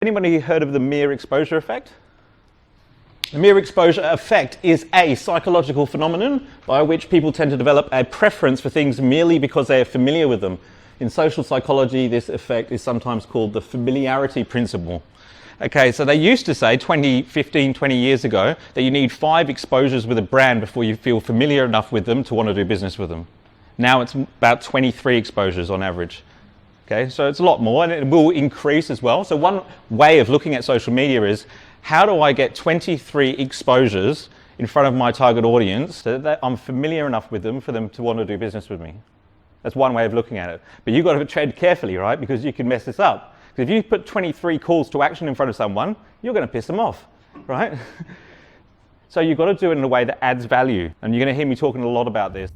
Anybody heard of the mere exposure effect? The mere exposure effect is a psychological phenomenon by which people tend to develop a preference for things merely because they are familiar with them. In social psychology, this effect is sometimes called the familiarity principle. Okay, so they used to say 15, 20 years ago that you need 5 exposures with a brand before you feel familiar enough with them to want to do business with them. Now it's about 23 exposures on average. Okay, so it's a lot more, and it will increase as well. So one way of looking at social media is, how do I get 23 exposures in front of my target audience so that I'm familiar enough with them for them to want to do business with me? That's one way of looking at it. But you've got to tread carefully, right? Because you can mess this up. Because if you put 23 calls to action in front of someone, you're going to piss them off, right? So you've got to do it in a way that adds value. And you're going to hear me talking a lot about this.